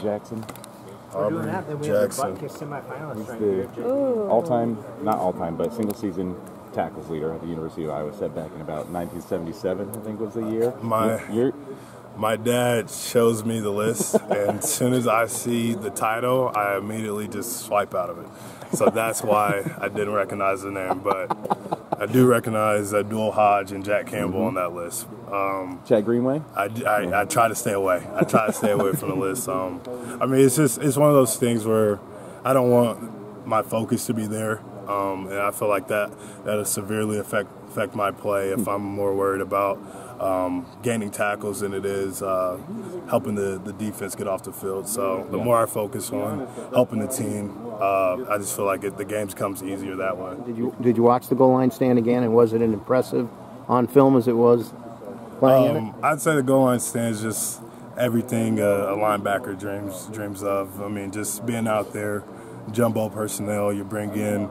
Jackson. We're doing that, then we have the Buck Kiss semifinalists right here. All-time, not all-time, but single-season tackles leader at the University of Iowa. Set back in about 1977, I think was the year. My dad shows me the list, and as soon as I see the title, I immediately just swipe out of it. So that's why I didn't recognize the name, but I do recognize Abdul Hodge and Jack Campbell on that list. Chad Greenway? I try to stay away. I try to stay away from the list. I mean, it's one of those things where I don't want my focus to be there, and I feel like that'll severely affect my play if I'm more worried about gaining tackles than it is helping the defense get off the field. So the more I focus on helping the team, I just feel like the game comes easier that way. Did you watch the goal line stand again, and was it as impressive on film as it was playing in it? I'd say the goal line stand is just everything a linebacker dreams of. I mean, just being out there, jumbo personnel, you bring in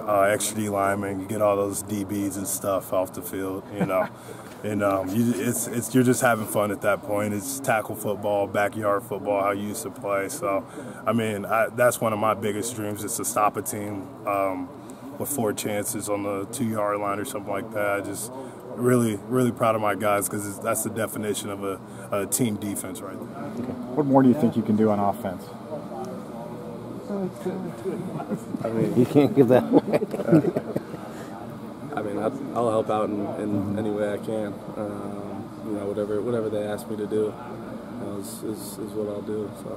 extra D linemen, you get all those DBs and stuff off the field, you know. And you're just having fun at that point. It's tackle football, backyard football, how you used to play. So, I mean, that's one of my biggest dreams, is to stop a team with 4 chances on the 2-yard line or something like that. I just really, really proud of my guys, because that's the definition of a team defense right there. Okay. What more do you think you can do on offense? I mean, you can't give that away. I mean, I'll help out in any way I can. You know, whatever they ask me to do, is what I'll do. So.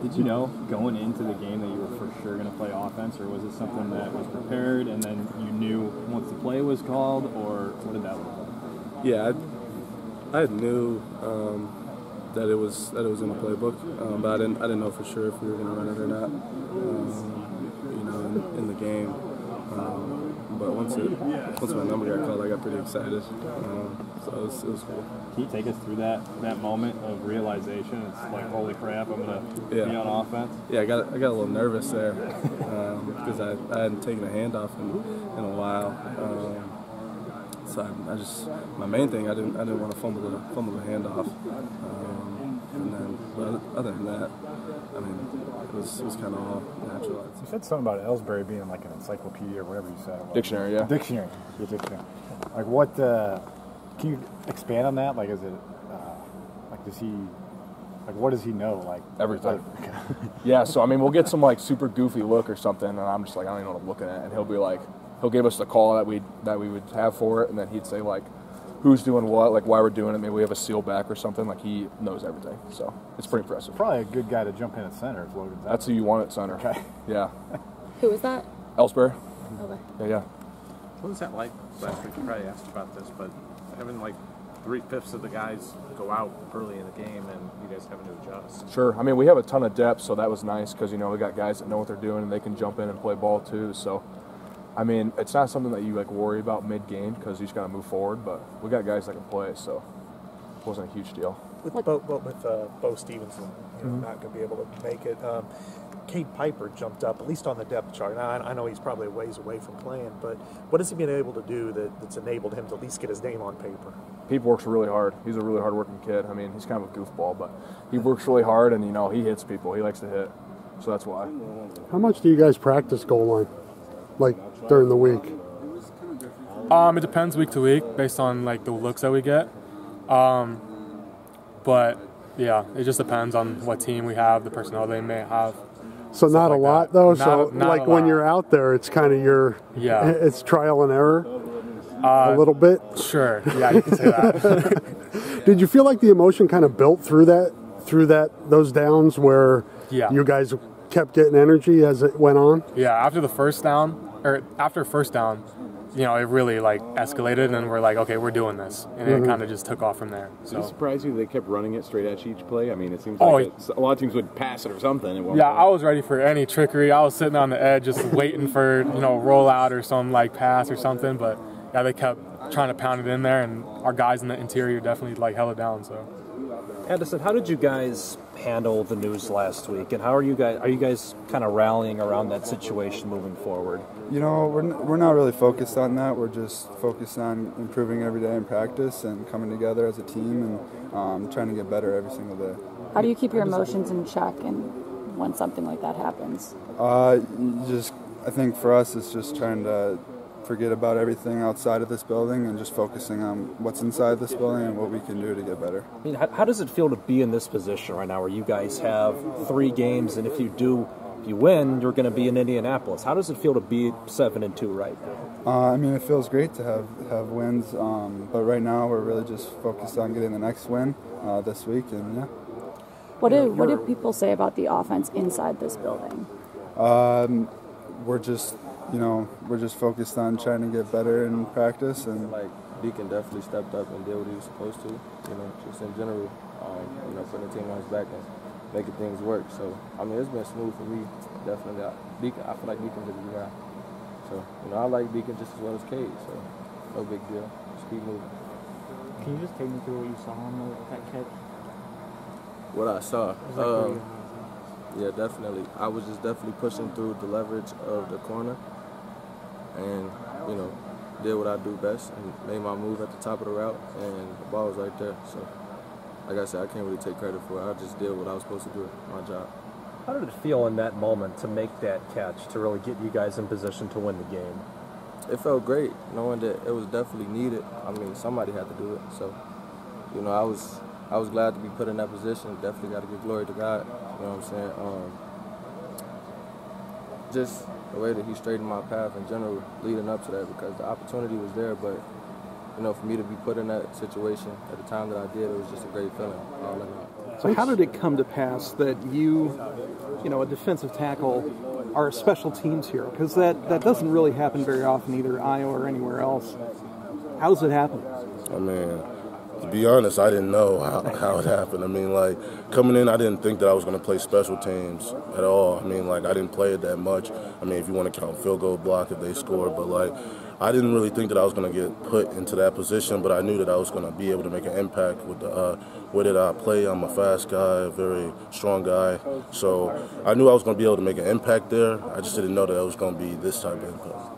Did you know going into the game that you were for sure going to play offense, or was it something that was prepared and then you knew once the play was called, or what did that look like? Yeah, I knew that it was in the playbook, but I didn't know for sure if we were going to run it or not. You know, in the game. But once my number got called, I got pretty excited. So it was cool. Can you take us through that moment of realization? It's like, holy crap, I'm gonna be on offense. Yeah, I got a little nervous there because I hadn't taken a handoff in a while. So I just, my main thing, I didn't want to fumble the handoff. But other than that, I mean, it was kind of all natural. You said something about Ellsbury being like an encyclopedia or whatever you said. Dictionary, yeah. Dictionary. Like what? Can you expand on that? Like, is it like does he? Like, what does he know? Like everything. Yeah. So I mean, we'll get some like super goofy look or something, and I'm just like, I don't even know what I'm looking at, and he'll be like, he'll give us the call that we would have for it, and then he'd say like, who's doing what, like why we're doing it. Maybe we have a seal back or something. Like, he knows everything. So it's pretty impressive. Probably a good guy to jump in at center. That's who you want at center. Okay. Yeah. Who was that? Ellsbury. Okay. Yeah. What was that like last week? You probably asked about this, but having like 3/5 of the guys go out early in the game and you guys having to adjust. Sure. I mean, we have a ton of depth, so that was nice because, you know, we got guys that know what they're doing and they can jump in and play ball too. So, I mean, it's not something that you like worry about mid-game because you just got to move forward. But we got guys that can play, so it wasn't a huge deal. With Bo Stevenson, not going to be able to make it. Cade Piper jumped up, at least on the depth chart. Now, I know he's probably a ways away from playing, but what has he been able to do that's enabled him to at least get his name on paper? He works really hard. He's a really hard-working kid. I mean, he's kind of a goofball, but he works really hard, and, you know, he hits people. He likes to hit, so that's why. How much do you guys practice goal line, like, during the week? It depends week to week based on, like, the looks that we get. But, yeah, it just depends on what team we have, the personnel they may have. So not a lot, though? So, like, when you're out there, it's kind of it's trial and error a little bit? Sure. Yeah, you can say that. Did you feel like the emotion kind of built through those downs where you guys kept getting energy as it went on? Yeah, after first down, you know, it really, like, escalated, and we're like, okay, we're doing this. And it kind of just took off from there. So. Did it surprise you they kept running it straight at you each play? I mean, it seems like a lot of teams would pass it or something. I was ready for any trickery. I was sitting on the edge just waiting for, you know, rollout or some, like, pass or something. But, yeah, they kept trying to pound it in there, and our guys in the interior definitely, like, held it down. So, Anderson, how did you guys handle the news last week, and are you guys kind of rallying around that situation moving forward? You know, we're not really focused on that. We're just focused on improving every day in practice and coming together as a team and trying to get better every single day. How do you keep your emotions in check and when something like that happens? I think for us, it's just trying to forget about everything outside of this building and just focusing on what's inside this building and what we can do to get better. I mean, how does it feel to be in this position right now where you guys have 3 games, and if you win, you're going to be in Indianapolis? How does it feel to be 7-2 right now? I mean, it feels great to have wins, but right now we're really just focused on getting the next win this week, and yeah. What do people say about the offense inside this building? We're just focused on trying to get better in practice, and like Deacon definitely stepped up and did what he was supposed to. Just in general, putting the team on his back and making things work. So I mean, it's been smooth for me. Definitely, Deacon. I feel like Deacon's a good guy. So I like Deacon just as well as Cade. So no big deal. Just keep moving. Can you just take me through what you saw on that catch? What I saw. Yeah, definitely. I was just definitely pushing through the leverage of the corner and, did what I do best and made my move at the top of the route, and the ball was right there. So, like I said, I can't really take credit for it. I just did what I was supposed to do, my job. How did it feel in that moment to make that catch to really get you guys in position to win the game? It felt great, knowing that it was definitely needed. I mean, somebody had to do it. So, I was glad to be put in that position. Definitely got to give glory to God. You know what I'm saying? Just the way that he straightened my path in general leading up to that, because the opportunity was there, but, for me to be put in that situation at the time that I did, it was just a great feeling all in all. So how did it come to pass that you, a defensive tackle, are special teams here? Because that doesn't really happen very often, either Iowa or anywhere else. How does it happen? I mean, to be honest, I didn't know how it happened. I mean, coming in, I didn't think that I was going to play special teams at all. I mean, I didn't play it that much. I mean, if you want to count field goal block if they scored, but, I didn't really think that I was going to get put into that position, but I knew that I was going to be able to make an impact with the way that I play. I'm a fast guy, a very strong guy, so I knew I was going to be able to make an impact there. I just didn't know that it was going to be this type of impact.